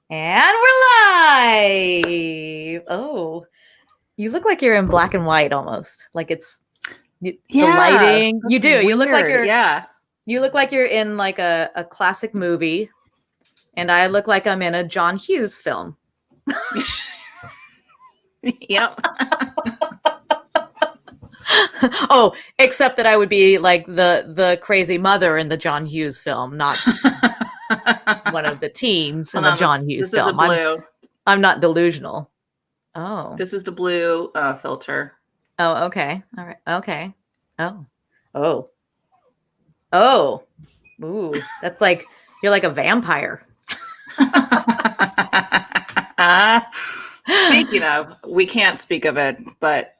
And we're live. Oh, you look like you're in black and white almost. Like it's the lighting. You do. Weird. You look like you're. Yeah. You look like you're in like a classic movie, and I look like I'm in a John Hughes film. Yep. Oh, except that I would be like the crazy mother in the John Hughes film, not one of the teens in the John Hughes film. This is the blue. I'm not delusional. Oh. This is the blue filter. Oh, okay. All right. Okay. Oh. Ooh. That's like you're like a vampire. Speaking of, we can't speak of it, but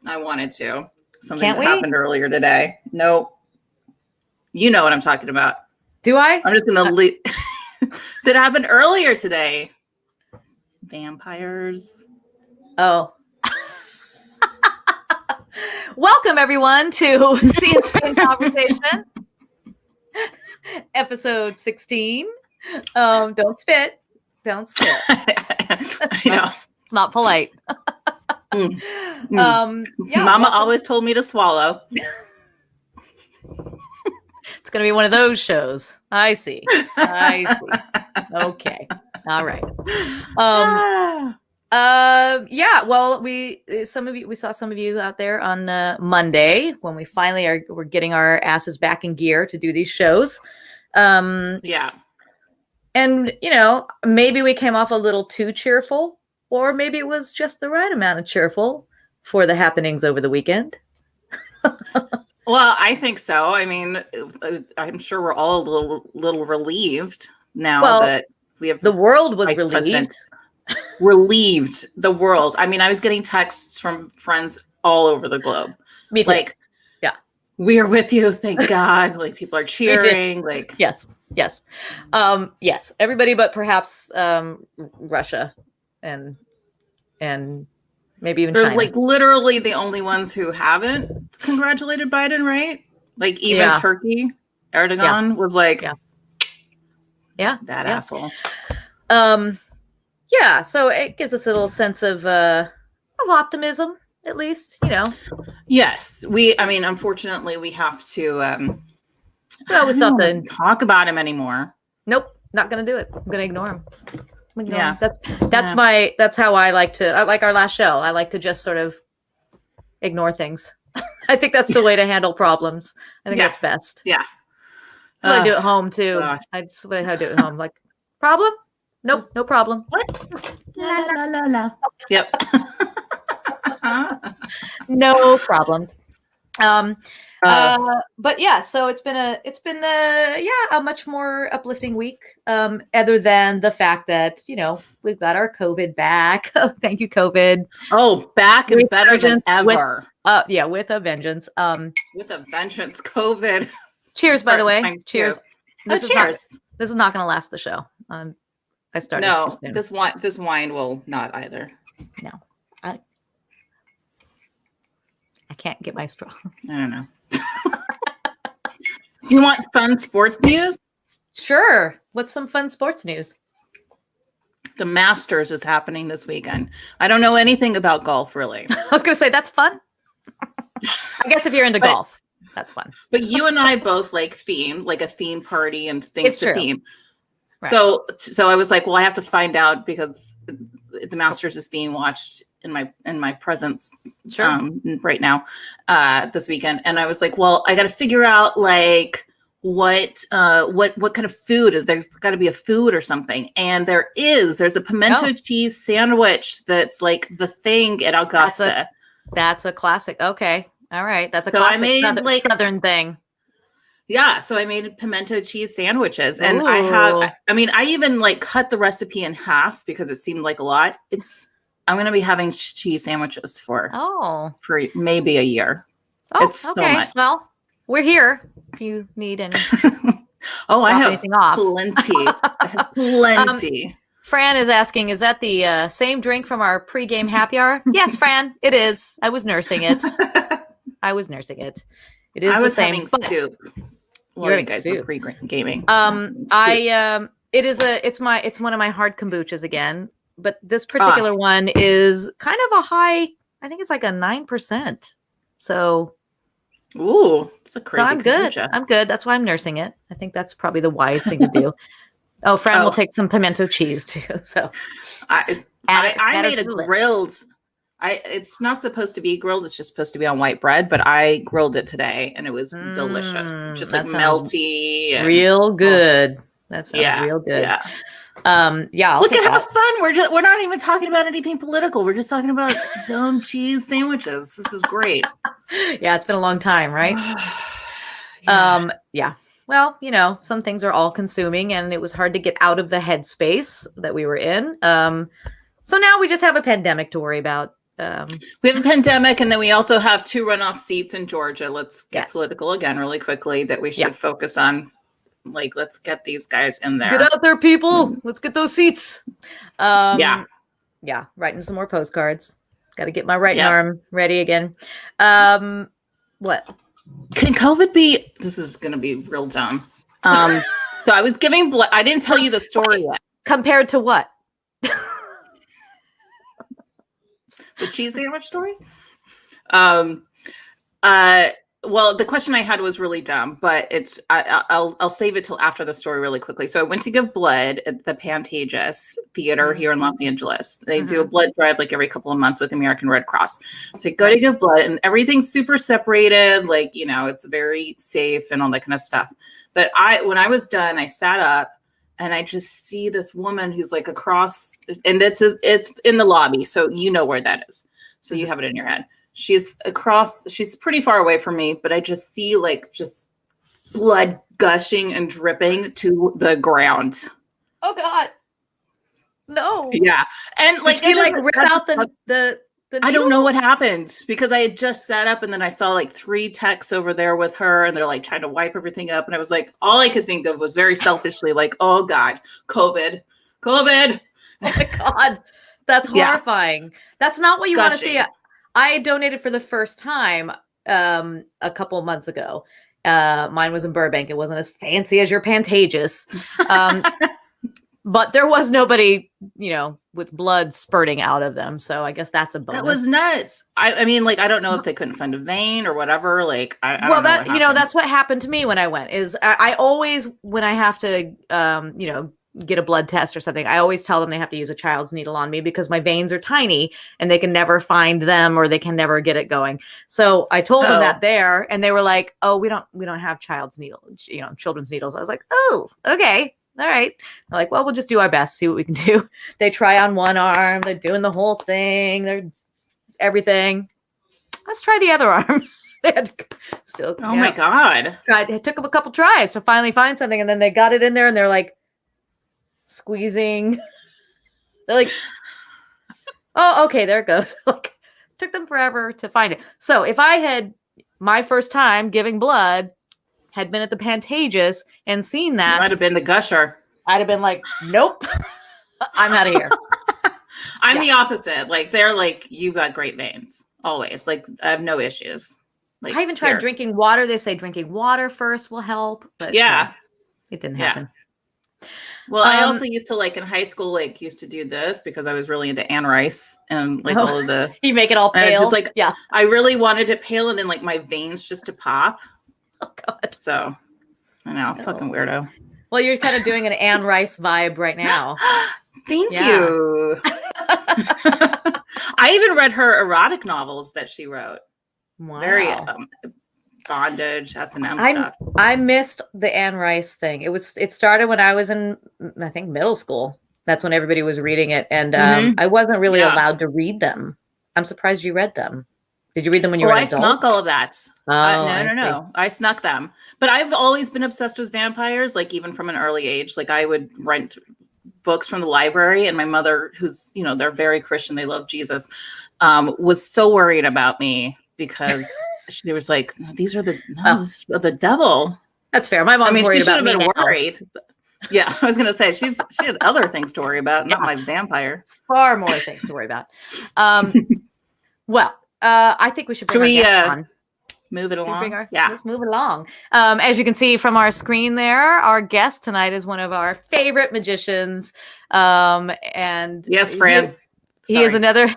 I wanted to. Something that happened earlier today. Nope. You know what I'm talking about. Do I? I'm just going to leave. That happened earlier today. Vampires. Oh. Welcome, everyone, to See and Spin Conversation. Episode 16. Don't spit. Don't spit. Yeah. It's not polite. Yeah, Mama always told me to swallow. It's going to be one of those shows. I see. Okay. All right. Yeah, well, we saw some of you out there on Monday when we finally we're getting our asses back in gear to do these shows. Yeah. And, maybe we came off a little too cheerful, or maybe it was just the right amount of cheerful for the happenings over the weekend. Well, I think so. I mean, I'm sure we're all a little relieved now that we have the world was relieved. Relieved the world. I mean, I was getting texts from friends all over the globe. Me too. Like, yeah, we are with you. Thank God. Like people are cheering. Like, yes. Yes. Everybody, but perhaps Russia and maybe even China. Like literally the only ones who haven't congratulated Biden, right? Like even Turkey, Erdogan was like, that asshole. Yeah, so it gives us a little sense of optimism, at least, Yes, unfortunately, we have to. We still have to talk about him anymore. Nope, not gonna do it. I'm gonna ignore him. Yeah, that's how I like our last show. I like to just sort of ignore things. I think that's the way to handle problems. I think that's best. Yeah, that's what I do at home too. That's what I do at home. Like, problem? Nope, no problem. What? La la la la. Yep. No problems. But yeah, so it's been a much more uplifting week. Other than the fact that we've got our COVID back. Thank you, COVID. Oh, back and better than ever. With a vengeance. With a vengeance, COVID. Cheers, by the way. Cheers. Cheers. This is not going to last the show. I started. No, this wine will not either. No, I can't get my straw. I don't know. Do you want fun sports news? Sure. What's some fun sports news? The Masters is happening this weekend. I don't know anything about golf, really. I was going to say that's fun. I guess if you're into golf, that's fun. But you and I both like a theme party and things to theme. Right. So I was like, well, I have to find out because the Masters is being watched in my presence right now this weekend, and I was like, well, I got to figure out like what kind of food is there's got to be a food or something, and there's a pimento cheese sandwich that's like the thing at Augusta. That's a classic. Okay, all right, that's a classic. I made southern thing. Yeah, so I made pimento cheese sandwiches, and I even like cut the recipe in half because it seemed like a lot. I'm going to be having cheese sandwiches for maybe a year. Oh, it's so much. Well, we're here if you need any. I have plenty. I have plenty. Fran is asking, is that the same drink from our pregame happy hour? Yes, Fran, it is. I was nursing it. It is the same. Having soup. You're having guys soup. Pre-gaming. It It's one of my hard kombuchas again, but this particular one is kind of a high. I think it's like a 9%. So, ooh, it's a crazy. So I'm good. kombucha. I'm good. That's why I'm nursing it. I think that's probably the wise thing to do. Oh, Fran will take some pimento cheese too. So I made a grilled. It's not supposed to be grilled. It's just supposed to be on white bread. But I grilled it today, and it was delicious. Just like melty, and, real good. That sounds real good. Yeah. Look at how fun we're not even talking about anything political. We're just talking about dumb cheese sandwiches. This is great. Yeah, it's been a long time, right? Yeah. Well, some things are all consuming, and it was hard to get out of the headspace that we were in. So now we just have a pandemic to worry about. We have a pandemic, and then we also have 2 runoff seats in Georgia. Let's get political again really quickly that we should focus on. Like, let's get these guys in there. Get out there, people. Let's get those seats. Yeah, writing some more postcards. Got to get my right arm ready again. What? Can COVID be? This is going to be real dumb. So I was giving blood. I didn't tell you the story yet. Compared to what? The cheese sandwich story? Well, the question I had was really dumb, but I'll save it till after the story really quickly. So I went to give blood at the Pantages Theater here in Los Angeles. They do a blood drive like every couple of months with American Red Cross. So I go to give blood, and everything's super separated, like, it's very safe and all that kind of stuff. But when I was done, I sat up, and I just see this woman who's like across, and it's in the lobby, so you know where that is. So you have it in your head. She's pretty far away from me, but I just see like just blood gushing and dripping to the ground. Oh God. No. Yeah. And like, did she rip out the needle? I don't know what happened, because I had just sat up, and then I saw like 3 techs over there with her, and they're like trying to wipe everything up. And I was like, all I could think of was very selfishly like, oh God, COVID. Oh my God. That's horrifying. That's not what you want to see. I donated for the first time a couple of months ago. Mine was in Burbank. It wasn't as fancy as your Pantages. But there was nobody, with blood spurting out of them. So I guess that's a bonus. That was nuts. I mean, like, I don't know if they couldn't find a vein or whatever. Like, I don't know. That's what happened to me when I went. Is I always, when I have to, get a blood test or something, I always tell them they have to use a child's needle on me, because my veins are tiny and they can never find them, or they can never get it going. So I told them that there, and they were like, oh, we don't have children's needles. I was like, oh, okay. All right. They're like, well, we'll just do our best, see what we can do. They try on one arm. They're doing the whole thing. They're everything. Let's try the other arm. They had to still. Oh my God. It took them a couple tries to finally find something. And then they got it in there, and they're like, squeezing. They're like, oh, okay, there it goes. Like, took them forever to find it. So if I had my first time giving blood had been at the Pantages and seen that, might have been the gusher. I'd have been like, nope, I'm out of here. I'm the opposite. Like, they're like, you got great veins always. Like, I have no issues. Like, I even tried drinking water. They say drinking water first will help, but it didn't happen. Well, I also used to, like, in high school, used to do this because I was really into Anne Rice and like all of the. You make it all pale. Just like, I really wanted it pale, and then like my veins just to pop. Oh God! So, I know, fucking weirdo. Well, you're kind of doing an Anne Rice vibe right now. Thank you. I even read her erotic novels that she wrote. Wow. Very bondage, S&M stuff. I missed the Anne Rice thing. It started when I was in, I think, middle school. That's when everybody was reading it, and I wasn't really allowed to read them. I'm surprised you read them. Did you read them when you were an adult? I snuck all of that. Oh, no. I snuck them. But I've always been obsessed with vampires, like even from an early age. Like, I would rent books from the library, and my mother, who's, they're very Christian, they love Jesus, was so worried about me because she was like, these are the devil. That's fair. My mom's worried about me. She should have been worried. Yeah, I was going to say, she had other things to worry about, not my vampire. Far more things to worry about. Well, I think we should bring our guest on. Move it along. Yeah. Let's move it along. As you can see from our screen there, our guest tonight is one of our favorite magicians. And yes, Fran. He is another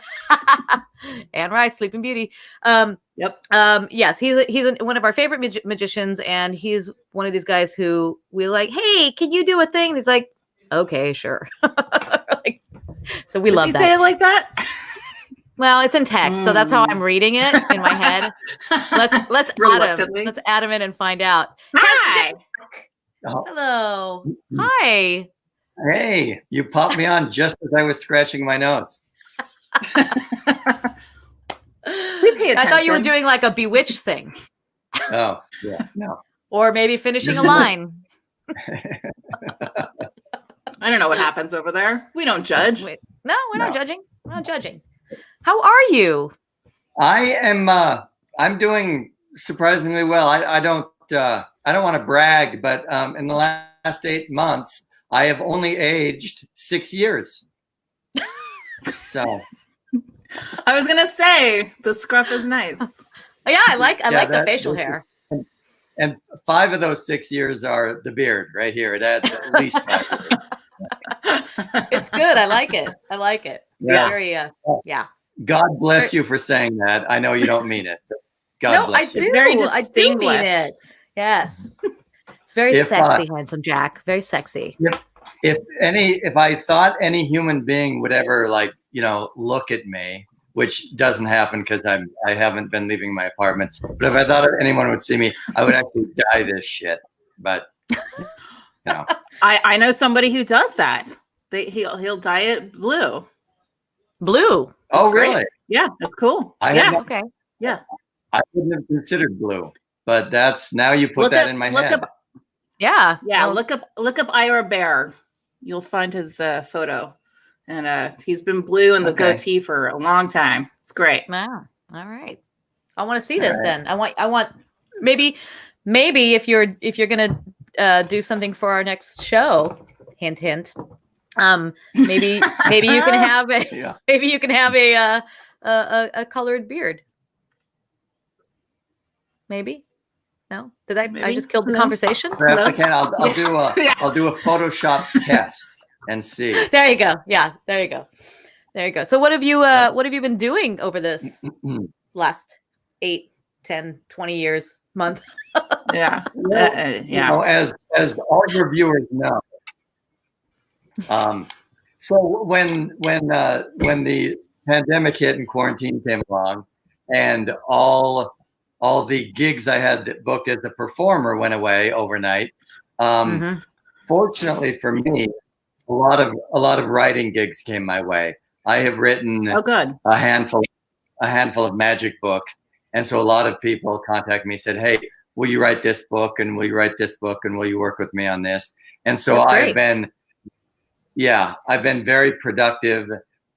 Anne Rice, Sleeping Beauty. Yep. Yes, he's one of our favorite magicians, and he's one of these guys who we like, hey, can you do a thing? And he's like, okay, sure. Like, so we love that. Does he say it like that? Well, it's in text, so that's how I'm reading it in my head. Let's add him in and find out. Hi. Hello. Hi. Hey, you popped me on just as I was scratching my nose. I thought you were doing like a bewitched thing. Oh, yeah, no. Or maybe finishing a line. I don't know what happens over there. We don't judge. No, we're not judging. We're not judging. How are you? I am. I'm doing surprisingly well. I don't want to brag, but in the last 8 months, I have only aged 6 years. So, I was gonna say the scruff is nice. Yeah, I like the facial hair. And 5 of those 6 years are the beard right here. It adds at least 5 years. It's good. I like it. Yeah. Very, yeah. God bless you for saying that. I know you don't mean it. But God bless you. It's very distinguished. I do mean it. Yes. It's very sexy, handsome Jack. Very sexy. If I thought any human being would ever look at me, which doesn't happen because I haven't been leaving my apartment. But if I thought anyone would see me, I would actually dye this shit. But I know somebody who does that. He'll dye it blue. Blue. Oh, really? Yeah, that's cool. Okay. Yeah. I wouldn't have considered blue, but now you put that in my head. Yeah. Well, look up Ira Bear. You'll find his photo, and he's been blue in the goatee for a long time. It's great. Wow. All right. I want to see this then. I want maybe if you're gonna do something for our next show. Hint, hint. Maybe you can have a colored beard. Maybe. No? Did I just killed the conversation? Perhaps I can. I'll do a Photoshop test and see. There you go. Yeah, there you go. So what have you been doing over this last 8, 10, 20 years, month? Yeah. As all your viewers know. So when the pandemic hit and quarantine came along, and all the gigs I had booked as a performer went away overnight. Fortunately for me, a lot of writing gigs came my way. I have written a handful of magic books, and so a lot of people contact me and said, "Hey, will you write this book? And will you write this book? And will you work with me on this?" And so I've been very productive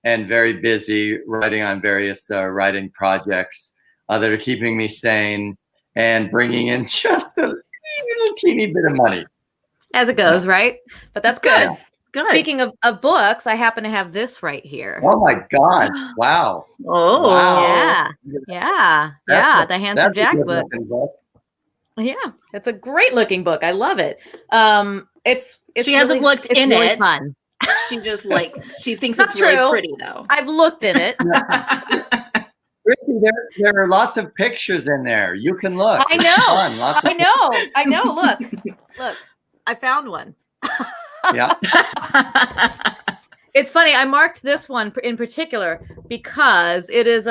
and very busy writing on various writing projects that are keeping me sane and bringing in just a little teeny bit of money. As it goes, right? But that's good. Yeah. Good. Speaking of books, I happen to have this right here. Oh my God. Wow. Oh, wow. Yeah. The Handsome Jack book. Yeah. It's a great looking book. I love it. It's she hasn't looked in really it. Fun. She just she thinks it's really pretty though. I've looked in it. There are lots of pictures in there. You can look. I know. I know. Look. I found one. Yeah. It's funny. I marked this one in particular because it is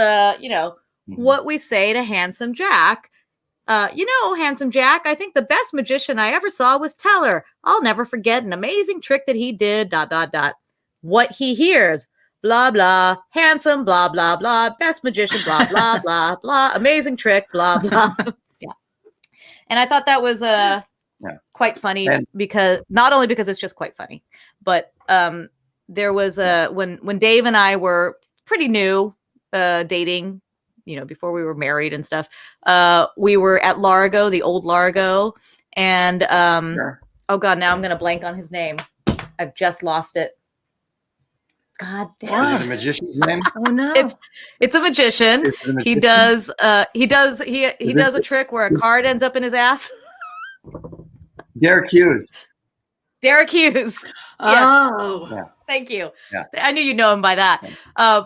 what we say to Handsome Jack. Handsome Jack, I think the best magician I ever saw was Teller. I'll never forget an amazing trick that he did, ... What he hears, blah, blah, handsome, blah, blah, blah, best magician, blah, blah, blah, blah, amazing trick, blah, blah. Yeah. And I thought that was quite funny because not only because it's just quite funny, but there was when Dave and I were pretty new dating, before we were married and stuff, we were at Largo, the old Largo, and oh God, now I'm going to blank on his name. I've just lost it. God damn. Is it a magician's name? Oh no. It's a magician. He does a trick where a card ends up in his ass. Derek Hughes. Derek Hughes. Oh. Yes. Yeah. Thank you. Yeah. I knew you'd know him by that.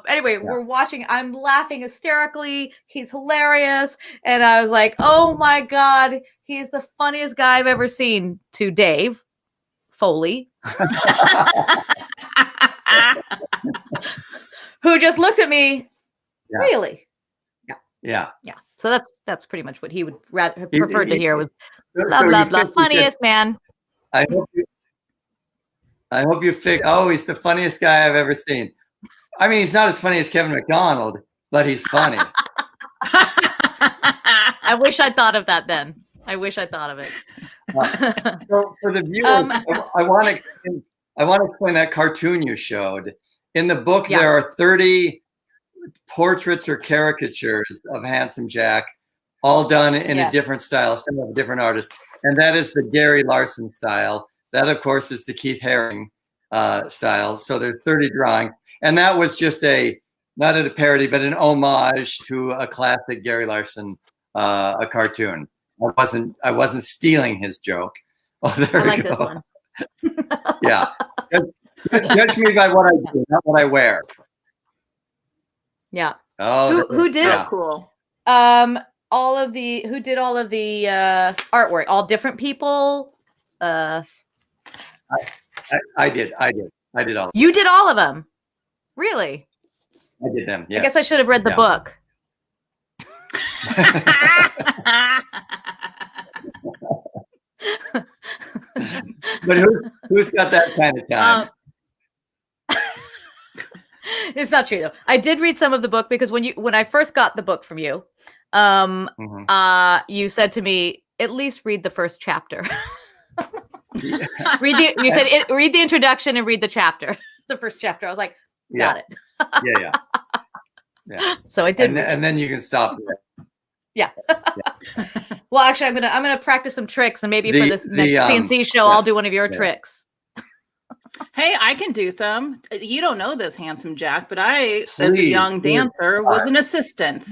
Anyway, Yeah. we're watching. I'm laughing hysterically. He's hilarious. And I was like, oh my God, he's the funniest guy I've ever seen. To Dave Foley. Who just looked at me. Yeah. Really? Yeah. So that's pretty much what he would rather have preferred to hear was blah, blah, blah. Funniest man. I hope you oh, he's the funniest guy I've ever seen. I mean, he's not as funny as Kevin McDonald, but he's funny. I wish I thought of that then. I wish I thought of it. So for the viewers, I want to explain that cartoon you showed. In the book, there are 30 portraits or caricatures of Handsome Jack, all done in a different style, some of a different artist. And that is the Gary Larson style. That, of course, is the Keith Haring style. So there's 30 drawings. And that was just not a parody, but an homage to a classic Gary Larson a cartoon. I wasn't stealing his joke. Oh, there I like this one. Yeah. Judge me by what I do, not what I wear. Yeah. Oh, who did? Yeah. Cool. Who did all of the artwork? All different people. I did all. You did all of them. Really? I did them. Yes. I guess I should have read the book. But who's got that kind of time? It's not true though. I did read some of the book because when I first got the book from you, you said to me, at least read the first chapter. Read the introduction and read the chapter. The first chapter. I was like, got it. Yeah. So I did. And then you can stop it. Yeah. Well, actually, I'm gonna practice some tricks, and maybe for this next CNC show, I'll do one of your tricks. Hey, I can do some. You don't know this, Handsome Jack, but as a young dancer, was an assistant.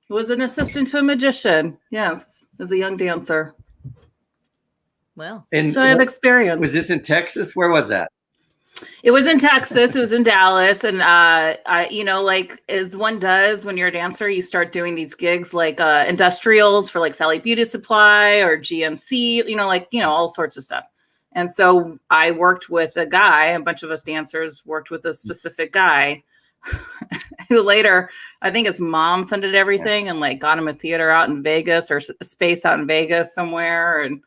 Was an assistant to a magician. Yes, as a young dancer. Well, so I have experience. Was this in Texas? Where was that? It was in Texas. It was in Dallas. And, like as one does when you're a dancer, you start doing these gigs like industrials for like Sally Beauty Supply or GMC, all sorts of stuff. And so I worked with a bunch of us dancers worked with a specific guy who later, I think his mom funded everything and like got him a theater out in Vegas or a space out in Vegas somewhere. And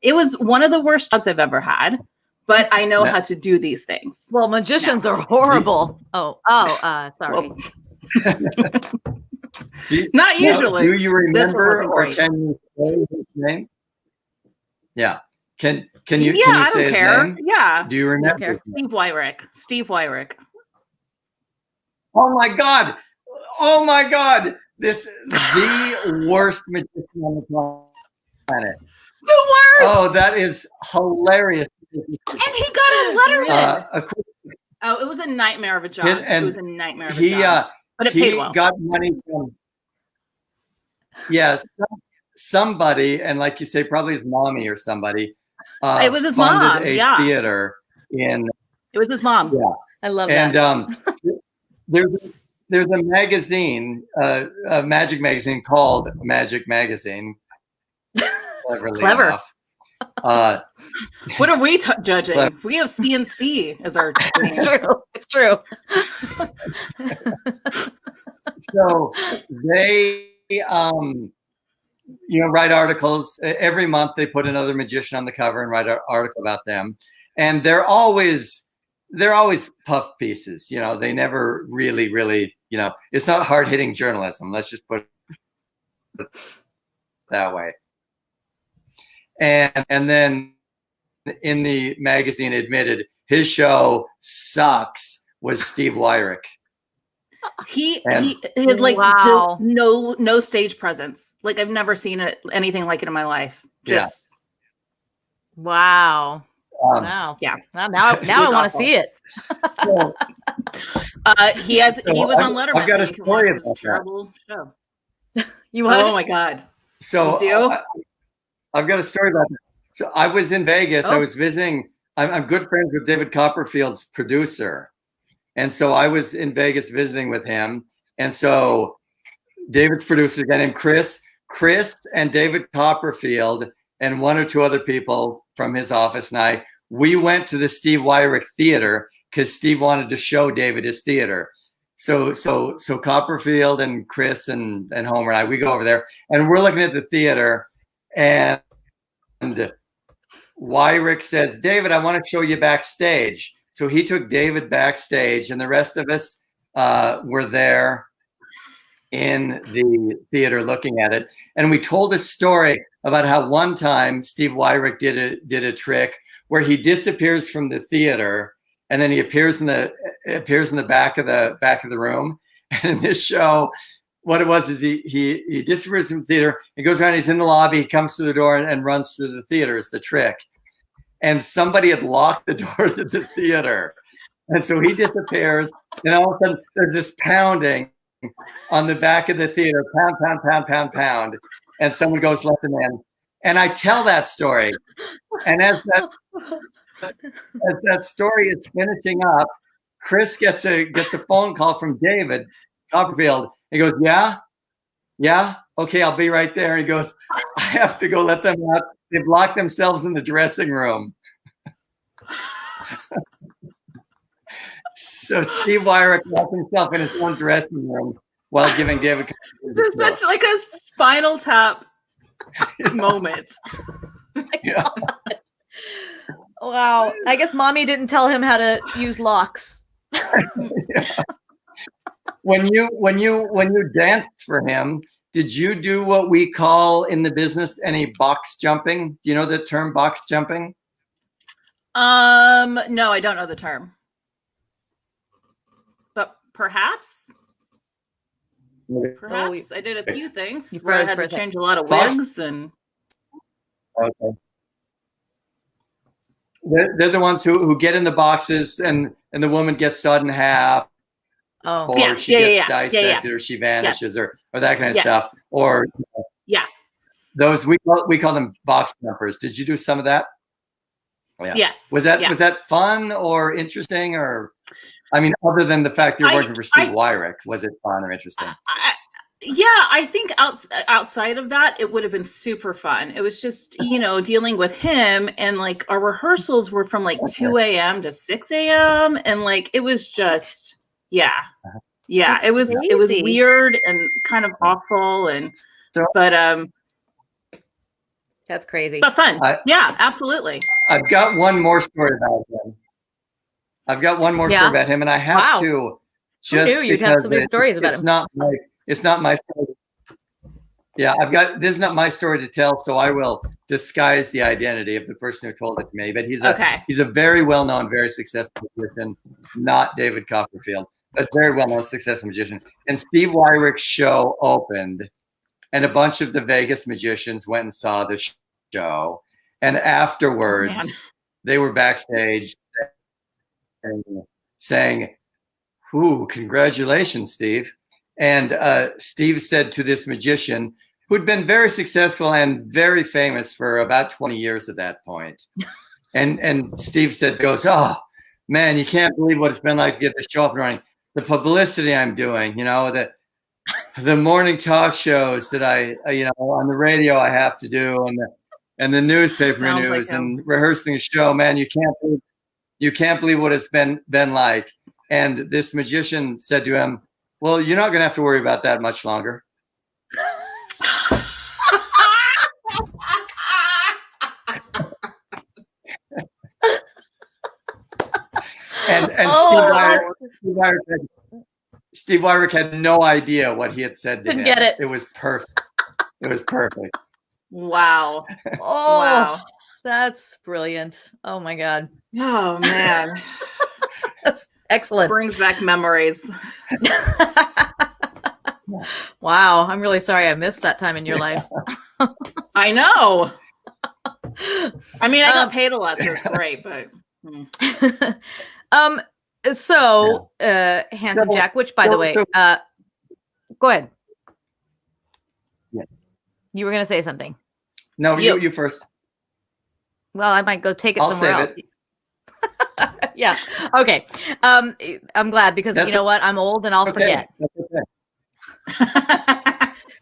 it was one of the worst jobs I've ever had. But I know how to do these things. Well, magicians are horrible. Sorry. Not usually. Do you remember or can you say his name? Yeah. Can you I say don't care. His name? Yeah. Do you remember? Steve Wyrick. Oh my God. The worst magician on the planet. The worst. Oh, that is hilarious. And he got a Letterman. It was a nightmare of a job. It was a nightmare of a job. But it paid well. He got money from somebody, and like you say, probably his mommy or somebody. It was his mom. A theater in. It was his mom. Yeah, I love that. And there's a magazine, a magic magazine called Magic Magazine. Clever. Enough. What are we judging? Clever. We have CNC as our. It's true. So they, write articles every month. They put another magician on the cover and write an article about them, and they're always puff pieces. They never really. It's not hard hitting journalism. Let's just put it that way. And then in the magazine admitted his show sucks was Steve Wyrick. He had like no stage presence. Like I've never seen anything like it in my life. Just wow. Wow. Yeah. Well, now I want to see it. So, he was on Letterman. I've got a story about terrible show. You what? Oh my God. So I've got a story about that. So I was in Vegas. I was visiting. I'm good friends with David Copperfield's producer. And so I was in Vegas visiting with him. And so David's producer, a guy named Chris and David Copperfield and one or two other people from his office and we went to the Steve Wyrick Theater because Steve wanted to show David his theater. So Copperfield and Chris and Homer and we go over there and we're looking at the theater and Wyrick says, David, I want to show you backstage. So he took David backstage and the rest of us were there in the theater looking at it. And we told a story about how one time Steve Wyrick did a trick where he disappears from the theater and then he appears in the back of the room. And in this show, what it was is he disappears from the theater, he goes around, he's in the lobby, he comes through the door and runs through the theater is the trick. And somebody had locked the door to the theater. And so he disappears, and all of a sudden there's this pounding on the back of the theater, pound, pound, pound, pound, pound. And someone goes, let them in. And I tell that story. And as that story is finishing up, Chris gets a phone call from David Copperfield. He goes, yeah, okay, I'll be right there. And he goes, I have to go let them out. They've locked themselves in the dressing room. So Steve Wyrick locked himself in his own dressing room while giving David. This is such like a Spinal Tap moment. Yeah. Wow. I guess mommy didn't tell him how to use locks. Yeah. When you danced for him, did you do what we call in the business any box jumping? Do you know the term box jumping? No, I don't know the term. But perhaps I did a few things where I had to change a lot of wigs and. Okay. They're the ones who get in the boxes and the woman gets sawed in half. Oh, or yes, she gets dissected, or she vanishes, or that kind of stuff. Or those we call them box jumpers. Did you do some of that? Yeah. Yes. Was that fun or interesting, or I mean, other than the fact you're working for Steve Wyrick, was it fun or interesting? I think outside of that, it would have been super fun. It was just, dealing with him, and like our rehearsals were from like 2 a.m. to 6 a.m. And like, it was just, it was weird and kind of awful. But that's crazy. But fun. Absolutely. I've got one more story about him. Story about him, and I have to just Who knew you'd have so many stories about him? It's not my story. Yeah, this is not my story to tell, so I will disguise the identity of the person who told it to me. But he's a very well-known, very successful magician, not David Copperfield, but very well-known, successful magician. And Steve Wyrick's show opened, and a bunch of the Vegas magicians went and saw the show. And afterwards, they were backstage saying, "Ooh, congratulations, Steve." And Steve said to this magician, who'd been very successful and very famous for about 20 years at that point. And Steve goes, "Oh, man, you can't believe what it's been like to get the show up and running. The publicity I'm doing, the morning talk shows that I on the radio I have to do, and the newspaper news and rehearsing a show, man, you can't believe what it's been like." And this magician said to him, "Well, you're not going to have to worry about that much longer." and Steve Wyrick had no idea what he had said to him. Get it. It was perfect. It was perfect. Wow. Wow. That's brilliant. Oh my God. Oh man. That's excellent. Brings back memories. Wow. I'm really sorry I missed that time in your life. I know. I mean, I got paid a lot, so it's great, but So, Handsome Jack, which, by the way, go ahead. Yeah. You were going to say something. No, you first. Well, I might go take it somewhere else. It. Yeah. Okay. I'm glad because you know what? I'm old and I'll forget.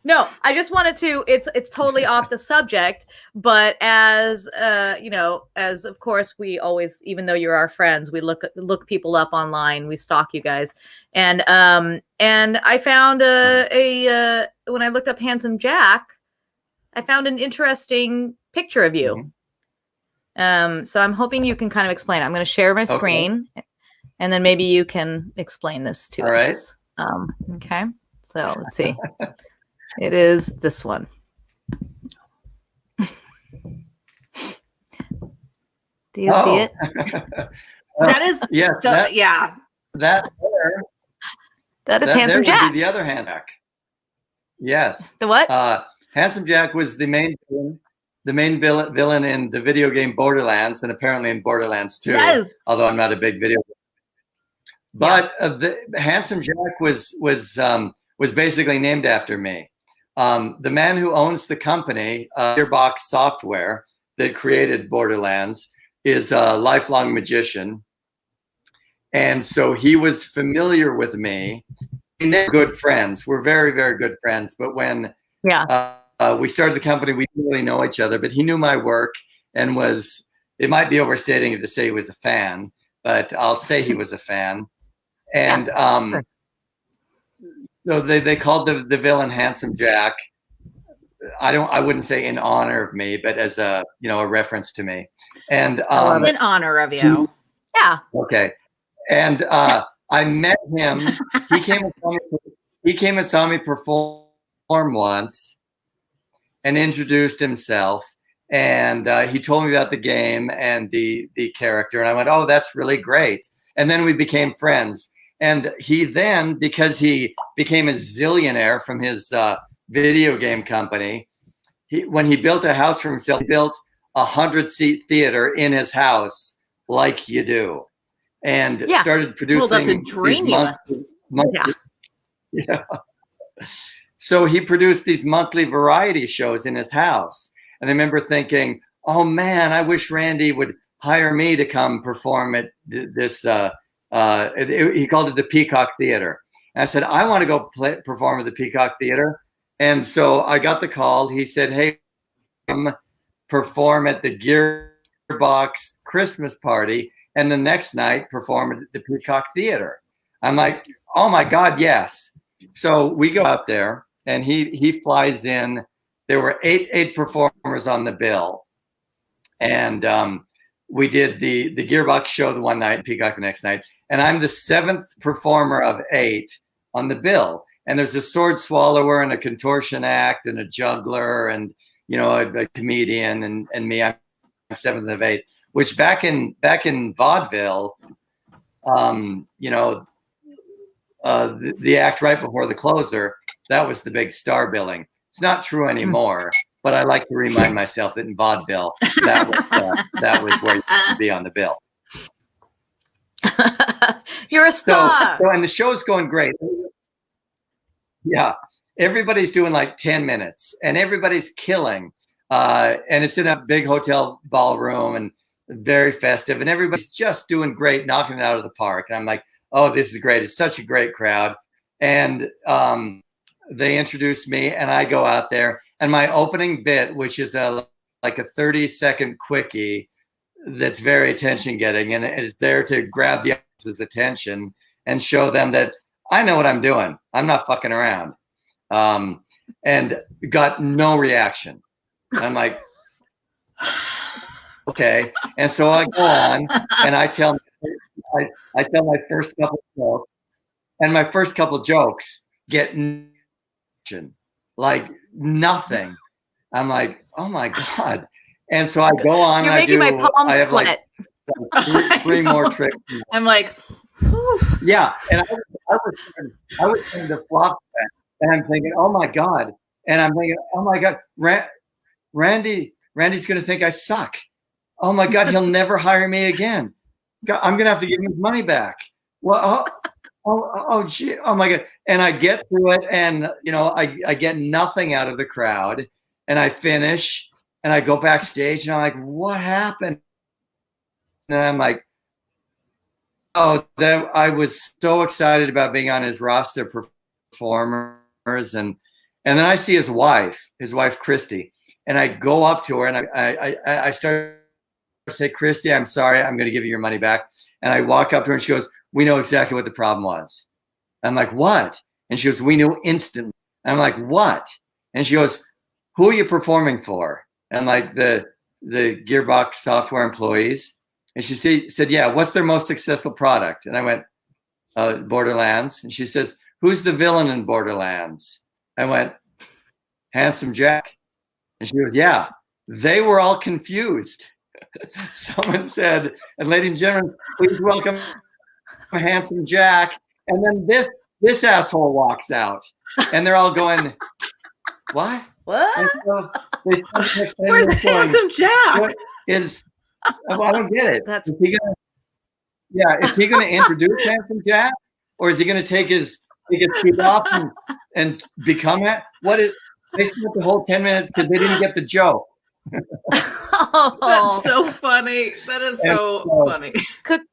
No, I just wanted to, it's totally off the subject, but as, you know, as of course we always, even though you're our friends, we look people up online, we stalk you guys. And I found when I looked up Handsome Jack, I found an interesting picture of you. Mm-hmm. So I'm hoping you can kind of explain it. I'm going to share my screen and then maybe you can explain this to us. Right. Okay. So let's see. It is this one. Do you see it? That is, yes. So, that is Handsome Jack. The other hand Jack. Yes. The what? Handsome Jack was the main villain in the video game Borderlands, and apparently in Borderlands 2. Yes. Although I'm not a big video game. But the Handsome Jack was basically named after me. The man who owns the company, Gearbox Software, that created Borderlands, is a lifelong magician. And so he was familiar with me. We're good friends. We're very, very good friends. But when we started the company, we didn't really know each other. But he knew my work and was, it might be overstating it to say he was a fan, but I'll say he was a fan. And so they called the villain Handsome Jack. I wouldn't say in honor of me, but as a reference to me. And in honor of you. Yeah. Okay. And I met him. He came and saw me perform once and introduced himself. And he told me about the game and the character. And I went, oh, that's really great. And then we became friends. And he then, because he became a zillionaire from his video game company, when he built a house for himself, he built a 100-seat theater in his house, like you do, and started producing these monthly. So he produced these monthly variety shows in his house. And I remember thinking, oh man, I wish Randy would hire me to come perform at this. He called it the Peacock Theater. And I said, I want to go perform at the Peacock Theater. And so I got the call. He said, hey, come perform at the Gearbox Christmas party. And the next night perform at the Peacock Theater. I'm like, oh my God, yes. So we go out there and he flies in. There were eight performers on the bill. And we did the Gearbox show the one night, Peacock the next night. And I'm the 7th performer of 8 on the bill. And there's a sword swallower and a contortion act and a juggler and, a comedian and me, I'm 7th of 8, which back in vaudeville, the act right before the closer, that was the big star billing. It's not true anymore, but I like to remind myself that in vaudeville, that was where you should be on the bill. You're a star. So and the show's going great. Yeah, everybody's doing like 10 minutes, and everybody's killing. And it's in a big hotel ballroom and very festive, and everybody's just doing great, knocking it out of the park. And I'm like, oh, this is great. It's such a great crowd. And they introduced me, and I go out there, and my opening bit, which is like a 30-second quickie that's very attention-getting, and it is there to grab the audience's attention and show them that I know what I'm doing. I'm not fucking around. And got no reaction. I'm like, okay. And so I go on, and I tell my first couple of jokes, and my first couple of jokes get like nothing. I'm like, oh my God. And so I go on. You're making my palms sweat. Like three more tricks. I'm like, whew. Yeah. And I was trying to flop that. And I'm thinking, oh my God. And I'm thinking, oh my God, Randy's going to think I suck. Oh my God, he'll never hire me again. I'm going to have to give him his money back. Well, gee, oh my God. And I get through it, and I get nothing out of the crowd, and I finish, and I go backstage, and I'm like, what happened? And I'm like, oh, that I was so excited about being on his roster of performers, and then I see his wife Christy, and I go up to her, and I start to say, Christy, I'm sorry, I'm going to give you your money back. And I walk up to her, and she goes, we know exactly what the problem was. I'm like, what? And she goes, we knew instantly. And I'm like, what? And she goes, who are you performing for? And I'm like, the Gearbox software employees. And she said, yeah, what's their most successful product? And I went, Borderlands. And she says, who's the villain in Borderlands? I went, Handsome Jack. And she goes, yeah, they were all confused. Someone said, and ladies and gentlemen, please welcome Handsome Jack. And then this asshole walks out, and they're all going, what? What? So where's Handsome Jack? I don't get it. Is he gonna introduce Handsome Jack, or is he gonna take his feet off and become it? What is? They spent the whole 10 minutes because they didn't get the joke. That's so funny. That is so funny.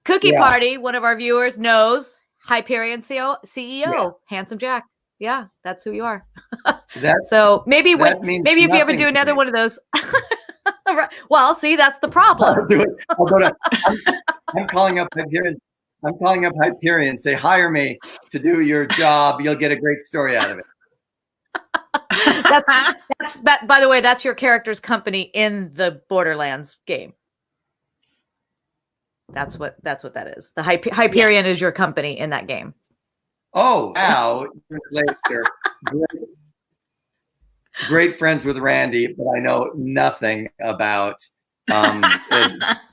Cookie Party, one of our viewers knows Hyperion CEO, Handsome Jack. Yeah, that's who you are. So maybe if you ever do another one of those. Well, see, that's the problem. I'm calling up Hyperion. I'm calling up Hyperion. Say, hire me to do your job. You'll get a great story out of it. That's by the way, that's your character's company in the Borderlands game. That's what that is. The Hyperion is your company in that game. Oh, wow. Later. Great friends with Randy, but I know nothing about that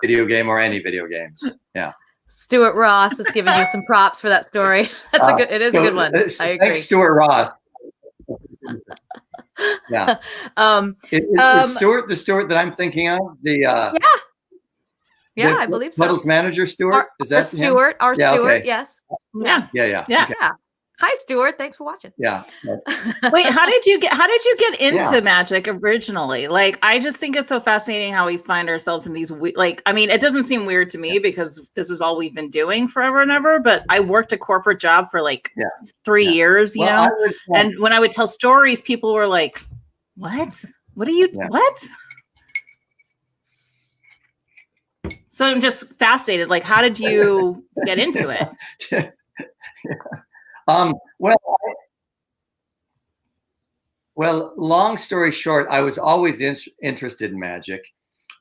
video game or any video games. Yeah. Stuart Ross is giving you some props for that story. It is a good one. I agree. Thanks, Stuart Ross. Yeah. Is Stuart the Stuart that I'm thinking of? Yeah, I believe so. Puddles manager Stuart? Is that Stuart? Our Stuart, okay. Yes. Yeah. Okay. Hi, Stuart. Thanks for watching. Yeah. Wait, how did you get into magic originally? Like, I just think it's so fascinating how we find ourselves in these it doesn't seem weird to me because this is all we've been doing forever and ever. But I worked a corporate job for 3 years, you know. And when I would tell stories, people were like, "What? What are you? What?" So I'm just fascinated. Like, how did you get into it? Well, long story short, I was always interested in magic,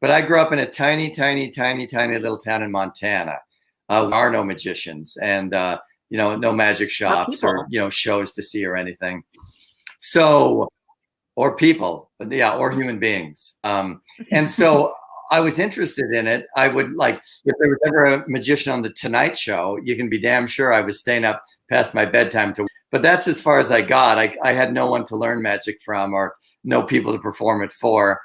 but I grew up in a tiny little town in Montana. There are no magicians, and no magic shops or shows to see or anything. So, or people, or human beings. And so I was interested in it. I would if there was ever a magician on the Tonight Show, you can be damn sure I was staying up past my bedtime but that's as far as I got. I had no one to learn magic from or no people to perform it for.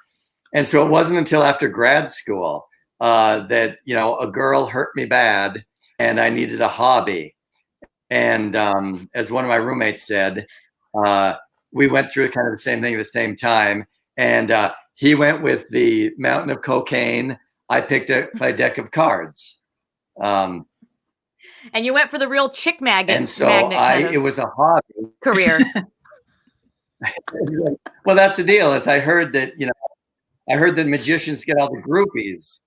And so it wasn't until after grad school that, a girl hurt me bad and I needed a hobby. And as one of my roommates said, we went through kind of the same thing at the same time. And he went with the mountain of cocaine. I picked up my deck of cards. And you went for the real chick magnet. And so it was a hobby career. Well, that's the deal. Is I heard that magicians get all the groupies,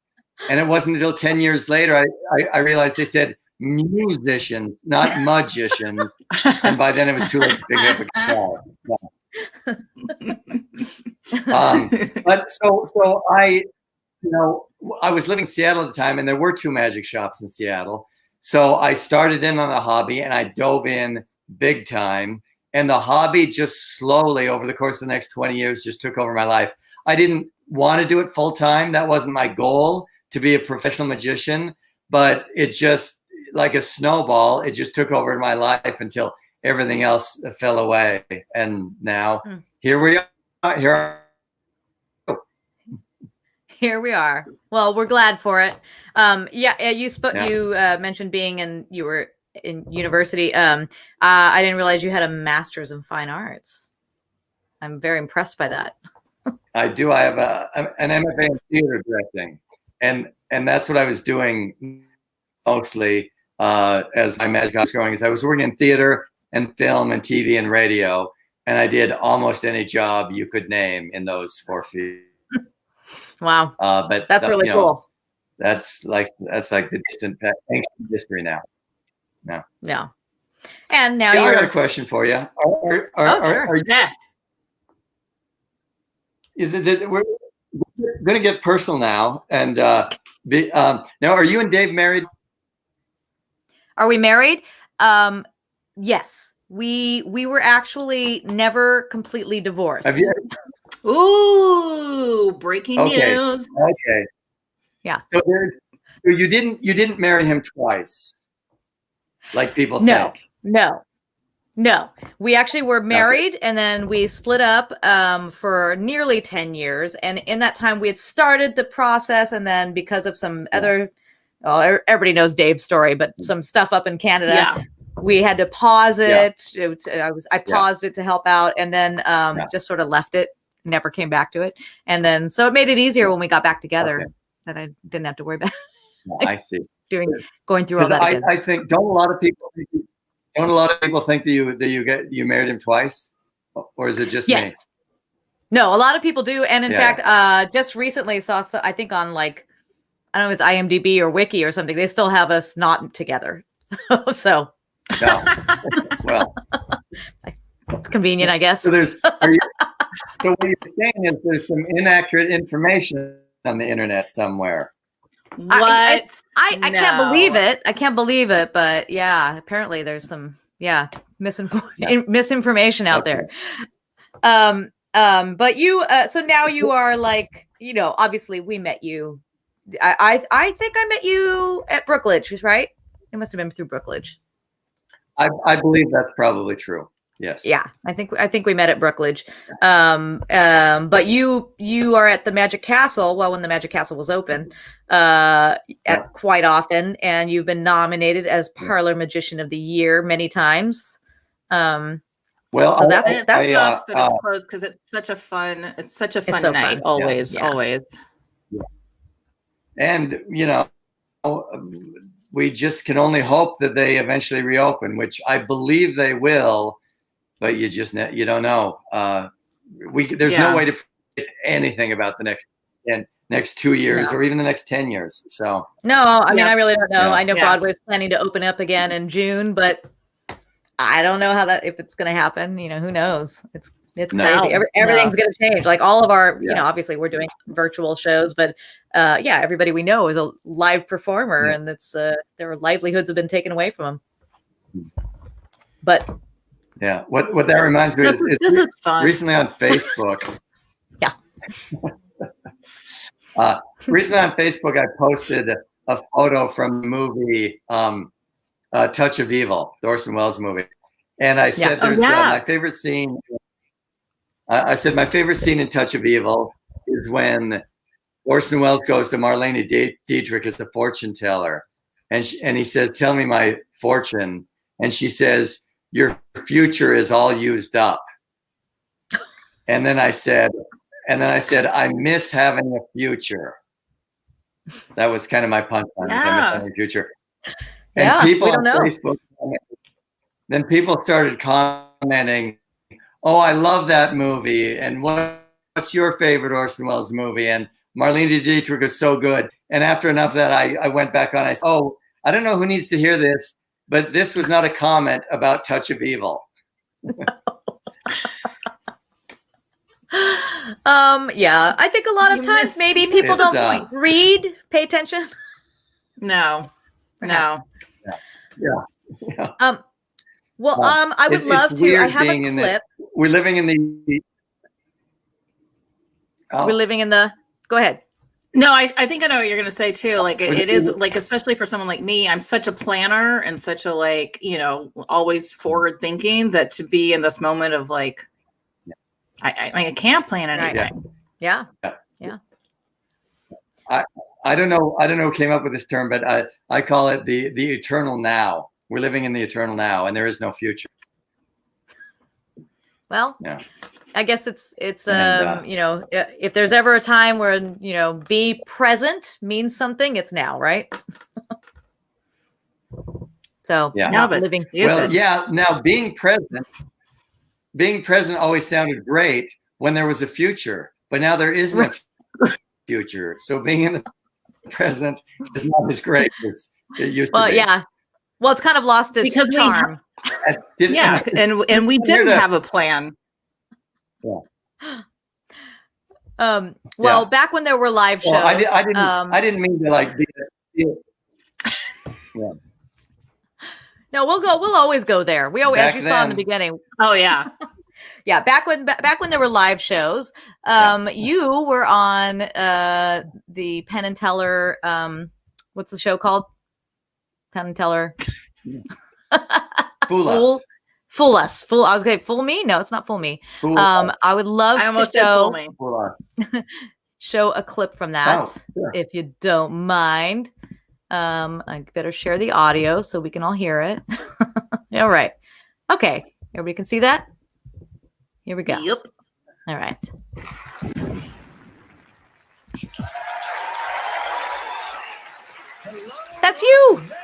and it wasn't until 10 years later I realized they said musicians, not magicians, and by then it was too late to pick up a guitar. But so I was living in Seattle at the time, and there were 2 magic shops in Seattle. So I started in on the hobby, and I dove in big time. And the hobby just slowly over the course of the next 20 years just took over my life. I didn't want to do it full time. That wasn't my goal, to be a professional magician. But it just, like a snowball, it just took over my life until everything else fell away. And now here we are. Here we are. Well, we're glad for it. You mentioned you were in university. I didn't realize you had a master's in fine arts. I'm very impressed by that. I do. I have an MFA in theater directing, and that's what I was doing mostly as my magic was growing. Is I was working in theater and film and TV and radio, and I did almost any job you could name in those 4 fields. Wow. But that's really cool. That's like the distant ancient history now. Yeah. And now I got a question for you. Sure. We're going to get personal now. And now, are you and Dave married? Are we married? Yes. We were actually never completely divorced. Have you? Ooh, breaking news. Okay. Yeah. So you didn't marry him twice, like people think. No. We actually were married, and then we split up for nearly 10 years. And in that time, we had started the process, and then because of some other, everybody knows Dave's story, but some stuff up in Canada, we had to pause it. I paused it to help out, and then just sort of left it. Never came back to it, and then so it made it easier when we got back together that I didn't have to worry about. I see. Going through all that again. I think don't a lot of people think that you married him twice, or is it just me? No, a lot of people do, and in fact, just recently saw I think on I don't know if it's IMDb or Wiki or something. They still have us not together, so. No. Well, it's convenient, I guess. So so what you're saying is there's some inaccurate information on the internet somewhere. What? I can't believe it. I can't believe it, but yeah, apparently there's some misinformation out there. But you so now you are obviously we met you. I think I met you at Brookledge, right? It must have been through Brookledge. I believe that's probably true. Yes. Yeah, I think we met at Brookledge. But you are at the Magic Castle. Well, when the Magic Castle was open, quite often, and you've been nominated as Parlor Magician of the Year many times. Well, so that's that it's closed because it's such a fun night. Always. Yeah. And we just can only hope that they eventually reopen, which I believe they will. But you don't know. There's no way to predict anything about the next 2 years or even the next 10 years. So no, I mean I really don't know. I know Broadway's planning to open up again in June, but I don't know if it's going to happen. Who knows? It's crazy. Everything's going to change. Like all of our, obviously we're doing virtual shows, but everybody we know is a live performer, and it's their livelihoods have been taken away from them. But. Yeah, what that reminds me is this is fun. Recently on Facebook. Recently on Facebook, I posted a photo from the movie Touch of Evil, the Orson Welles movie, and I said, my favorite scene. I said my favorite scene in Touch of Evil is when Orson Welles goes to Marlene Dietrich as the fortune teller, and he says, "Tell me my fortune," and she says, "Your future is all used up." And then I said, I miss having a future. That was kind of my punchline. I miss having a future. And people on Facebook, then people started commenting, "Oh, I love that movie. And what's your favorite Orson Welles movie?" And Marlene Dietrich is so good. And after enough of that, I went back on. I said, "Oh, I don't know who needs to hear this, but this was not a comment about Touch of Evil." I think a lot of times maybe people don't pay attention. No. Yeah. Well, I would love to. I have a clip. We're living in the. We're living in the. Go ahead. No, I think I know what you're going to say too. Like it is like, especially for someone like me, I'm such a planner and such a always forward thinking, that to be in this moment of I can't plan anything. Yeah. I don't know who came up with this term, but I call it the eternal now. We're living in the eternal now, and there is no future. Well, yeah. I guess it's you know, if there's ever a time where, you know, be present means something, it's now, right? So yeah, now living. Well, yeah. Now being present always sounded great when there was a future, but now there isn't a future. So being in the present is not as great as it used to be. Well, yeah. Well, it's kind of lost its charm. And we didn't have a plan. Yeah. Well, back when there were live shows, I didn't mean to like. Yeah. No, we'll always go there. We always, as you saw in the beginning. Oh yeah. Yeah, back when there were live shows, you were on the Penn and Teller. What's the show called? Penn and Teller. Fool Us. I was going to fool me. No, it's not fool me. I would love to show a clip from that, if you don't mind. I better share the audio so we can all hear it. All right. Okay. Everybody can see that? Here we go. Yep. All right. Hello, that's you. Vegas.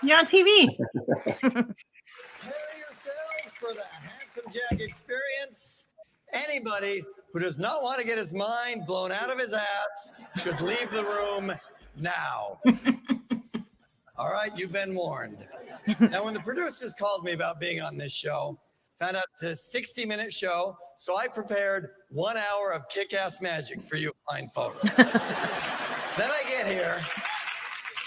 You're on TV. Prepare yourselves for the Handsome Jack experience. Anybody who does not want to get his mind blown out of his ass should leave the room now. All right, you've been warned. Now, when the producers called me about being on this show, found out it's a 60-minute show, so I prepared 1 hour of kick-ass magic for you fine folks. Then I get here,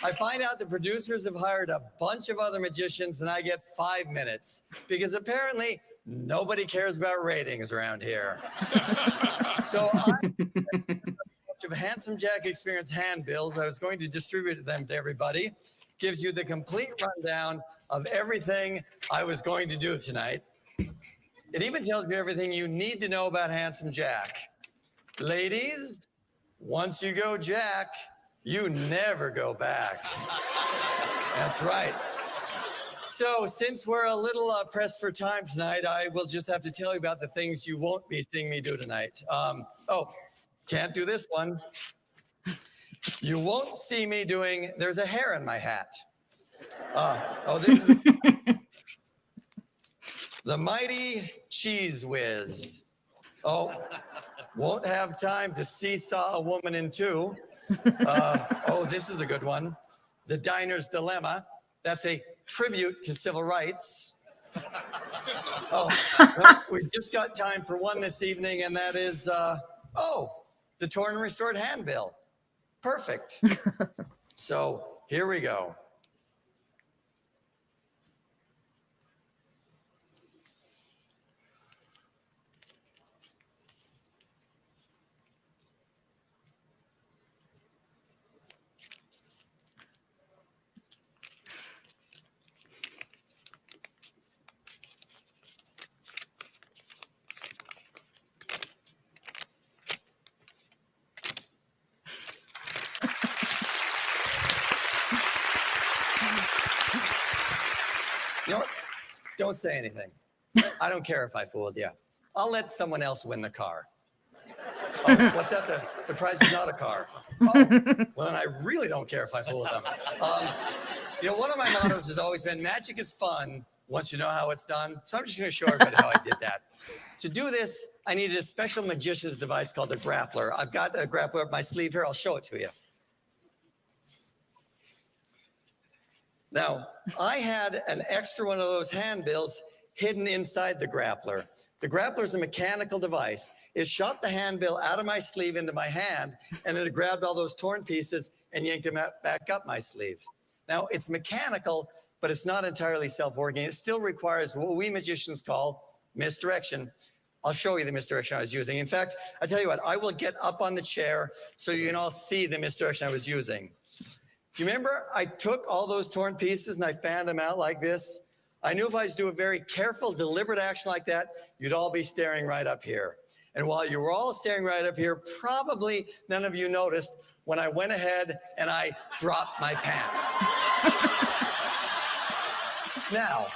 I find out the producers have hired a bunch of other magicians, and I get 5 minutes, because apparently nobody cares about ratings around here. So I of Handsome Jack Experience handbills. I was going to distribute them to everybody. Gives you the complete rundown of everything I was going to do tonight. It even tells you everything you need to know about Handsome Jack. Ladies, once you go Jack, you never go back. That's right. So since we're a little pressed for time tonight, I will just have to tell you about the things you won't be seeing me do tonight. Can't do this one. You won't see me doing, there's a hair in my hat. This is the mighty Cheese Whiz. Won't have time to seesaw a woman in two. This is a good one. The Diner's Dilemma. That's a tribute to civil rights. We just got time for one this evening, and that is, the torn and restored handbill. Perfect. So here we go. You know what? Don't say anything. I don't care if I fooled you. I'll let someone else win the car. What's that? The prize is not a car. Well, then I really don't care if I fooled them. One of my mottos has always been magic is fun once you know how it's done. So I'm just going to show everybody how I did that. To do this, I needed a special magician's device called a grappler. I've got a grappler up my sleeve here. I'll show it to you. Now, I had an extra one of those handbills hidden inside the grappler. The grappler is a mechanical device. It shot the handbill out of my sleeve into my hand, and then it grabbed all those torn pieces and yanked them back up my sleeve. Now, it's mechanical, but it's not entirely self-working. It still requires what we magicians call misdirection. I'll show you the misdirection I was using. In fact, I tell you what, I will get up on the chair so you can all see the misdirection I was using. Do you remember I took all those torn pieces and I fanned them out like this? I knew if I was to do a very careful, deliberate action like that, you'd all be staring right up here. And while you were all staring right up here, probably none of you noticed when I went ahead and I dropped my pants. Now,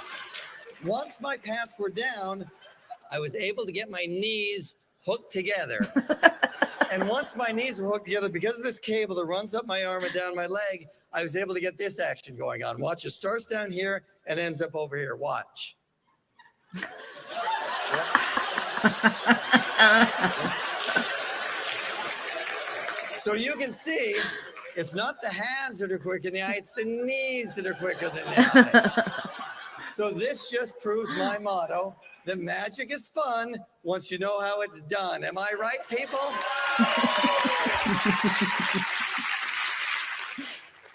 once my pants were down, I was able to get my knees hooked together. And once my knees were hooked together, because of this cable that runs up my arm and down my leg, I was able to get this action going on. Watch, it starts down here and ends up over here. Watch. So you can see, it's not the hands that are quick in the eye, it's the knees that are quicker than the eye. So this just proves my motto, that magic is fun once you know how it's done. Am I right, people?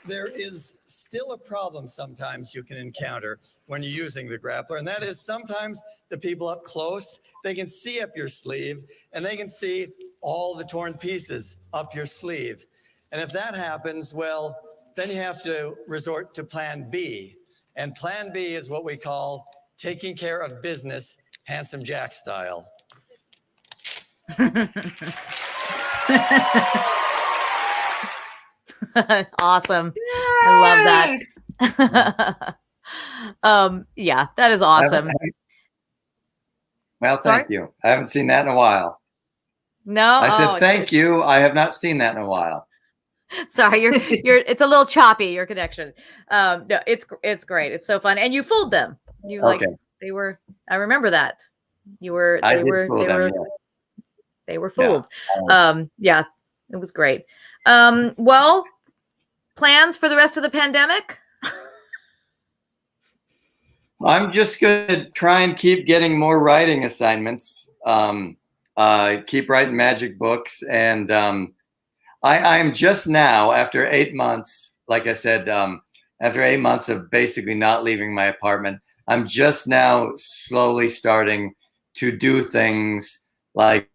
There is still a problem sometimes you can encounter when you're using the grappler, and that is sometimes the people up close, they can see up your sleeve, and they can see all the torn pieces up your sleeve. And if that happens, well, then you have to resort to plan B. And plan B is what we call taking care of business, Handsome Jack style. Awesome. Yay! I love that. Yeah, that is awesome. Well, thank you. I haven't seen that in a while. No, I said thank you. I have not seen that in a while. Sorry, you're it's a little choppy, your connection. No, it's great. It's so fun. And you fooled them. You like they were, I remember that. They were fooled. Yeah, it was great. Well, plans for the rest of the pandemic? I'm just going to try and keep getting more writing assignments. Keep writing magic books. And I'm just now, after 8 months, like I said, after 8 months of basically not leaving my apartment, I'm just now slowly starting to do things like,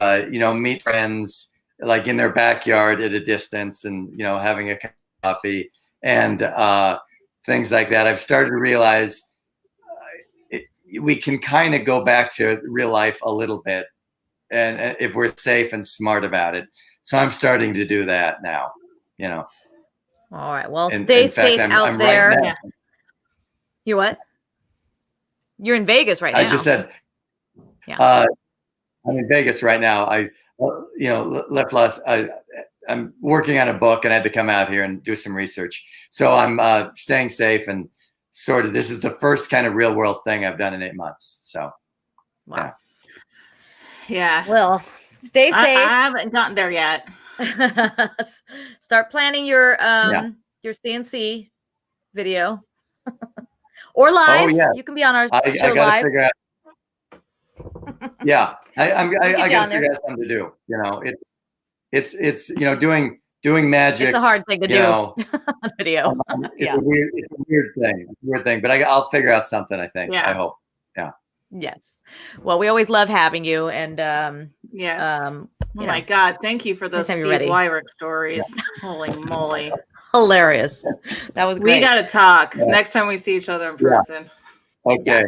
meet friends, like in their backyard at a distance and, having a cup of coffee and things like that. I've started to realize we can kind of go back to real life a little bit, and if we're safe and smart about it. So I'm starting to do that now, All right. Well, stay safe out there. Right now, you what? You're in Vegas right now. I just said, I'm in Vegas right now. I'm working on a book and I had to come out here and do some research. So I'm staying safe and sort of, this is the first kind of real world thing I've done in 8 months. So, wow. Yeah. Well, stay safe. I haven't gotten there yet. Start planning your CNC video or live. Oh, yeah. You can be on our show I gotta live. Figure out. Yeah, I got to figure out something to do. It's doing magic. It's a hard thing to do on video. It's a weird thing. But I'll figure out something. I think. Yeah. I hope. Yeah. Yes. Well, we always love having you, and yes. Oh my God! Thank you for those Steve Wyrick stories. Yeah. Holy moly! Hilarious. That was great. We got to talk next time we see each other in person. Yeah. Okay.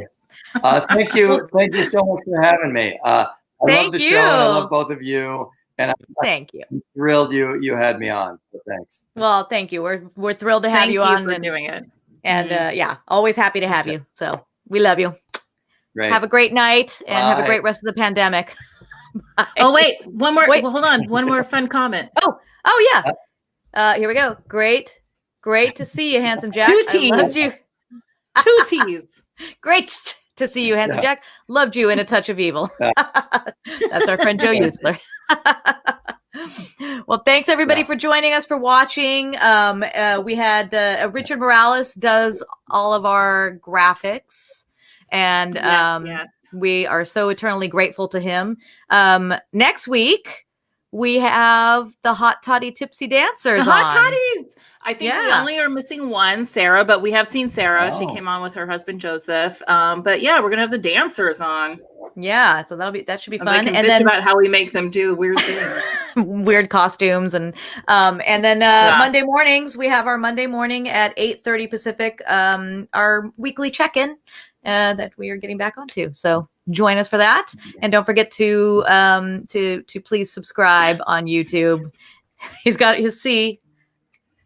Thank you. Thank you so much for having me. I love the show, and I love both of you. And thank you. I'm thrilled you had me on. So thanks. Well, thank you. We're thrilled to have you on for doing it. And always happy to have you. So we love you. Great. Have a great night and have a great rest of the pandemic. Bye. Oh wait, one more. Well, hold on. One more fun comment. Oh yeah. Here we go. Great to see you, Handsome Jack. 2 T's. I loved you. 2 T's. Great to see you, Handsome Jack. Loved you in A Touch of Evil. That's our friend Joe Utzler. Well, thanks everybody for joining us, for watching. We had Richard Morales does all of our graphics, and we are so eternally grateful to him. Next week we have the Hot Toddy Tipsy Dancers. The Hot Toddies. I think we only are missing one, Sarah, but we have seen Sarah. Oh. She came on with her husband Joseph. But yeah, we're gonna have the dancers on. Yeah, so that should be fun. And then about how we make them do weird things, weird costumes, and then Monday mornings we have our Monday morning at 8:30 Pacific, our weekly check-in that we are getting back onto. So join us for that. And don't forget to please subscribe on YouTube. He's got his C.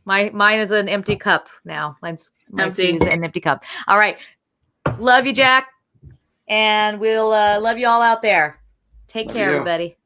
Mine is an empty cup now. Mine's empty. An empty cup. All right. Love you, Jack. And we'll love you all out there. Take care, everybody.